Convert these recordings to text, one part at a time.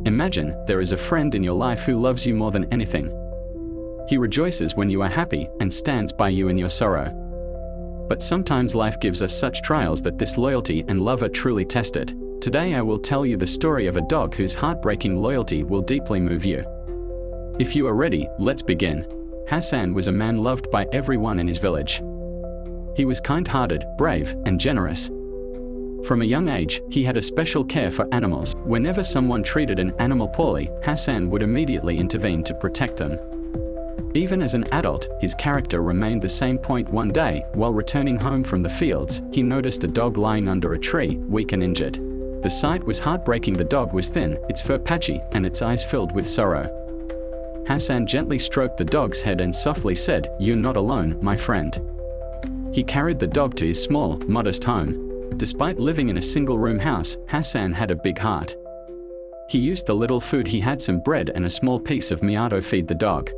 Imagine there is a friend in your life who loves you more than anything. He rejoices when you are happy and stands by you in your sorrow. But sometimes life gives us such trials that this loyalty and love are truly tested. Today I will tell you the story of a dog whose heartbreaking loyalty will deeply move you. If you are ready, let's begin. Hassan was a man loved by everyone in his village. He was kind-hearted, brave, and generous. From a young age, he had a special care for animals. Whenever someone treated an animal poorly, Hassan would immediately intervene to protect them. Even as an adult, his character remained the same. One day, while returning home from the fields, he noticed a dog lying under a tree, weak and injured. The sight was heartbreaking. The dog was thin, its fur patchy, and its eyes filled with sorrow. Hassan gently stroked the dog's head and softly said, "You're not alone, my friend." He carried the dog to his small, modest home. Despite living in a single-room house, Hassan had a big heart. He used the little food he had, some bread and a small piece of meat, to feed the dog.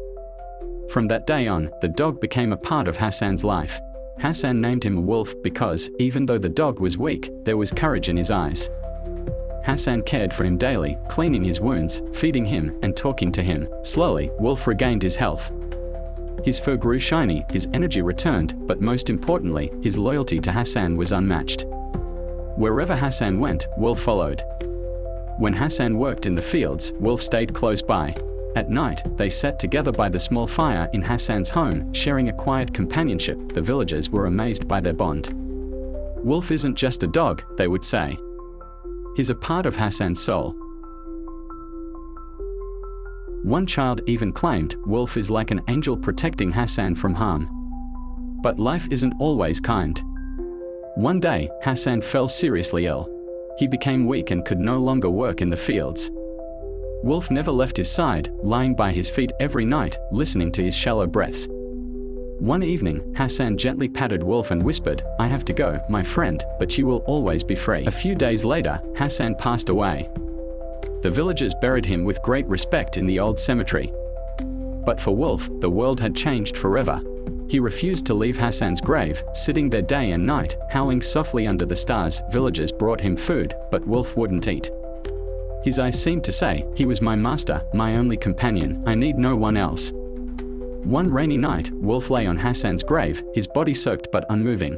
From that day on, the dog became a part of Hassan's life. Hassan named him Wolf because, even though the dog was weak, there was courage in his eyes. Hassan cared for him daily, cleaning his wounds, feeding him, and talking to him. Slowly, Wolf regained his health. His fur grew shiny, his energy returned, but most importantly, his loyalty to Hassan was unmatched. Wherever Hassan went, Wolf followed. When Hassan worked in the fields, Wolf stayed close by. At night, they sat together by the small fire in Hassan's home, sharing a quiet companionship. The villagers were amazed by their bond. "Wolf isn't just a dog," they would say. "He's a part of Hassan's soul." One child even claimed, "Wolf is like an angel protecting Hassan from harm." But life isn't always kind. One day, Hassan fell seriously ill. He became weak and could no longer work in the fields. Wolf never left his side, lying by his feet every night, listening to his shallow breaths. One evening, Hassan gently patted Wolf and whispered, "I have to go, my friend, but you will always be free." A few days later, Hassan passed away. The villagers buried him with great respect in the old cemetery. But for Wolf, the world had changed forever. He refused to leave Hassan's grave, sitting there day and night, howling softly under the stars. Villagers brought him food, but Wolf wouldn't eat. His eyes seemed to say, "He was my master, my only companion, I need no one else." One rainy night, Wolf lay on Hassan's grave, his body soaked but unmoving.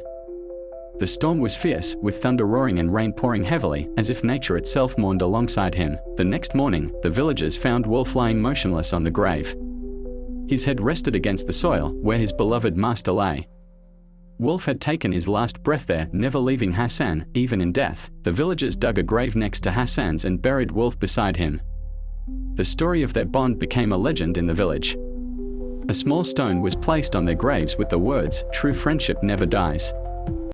The storm was fierce, with thunder roaring and rain pouring heavily, as if nature itself mourned alongside him. The next morning, the villagers found Wolf lying motionless on the grave. His head rested against the soil, where his beloved master lay. Wolf had taken his last breath there, never leaving Hassan, even in death. The villagers dug a grave next to Hassan's and buried Wolf beside him. The story of their bond became a legend in the village. A small stone was placed on their graves with the words, "True friendship never dies."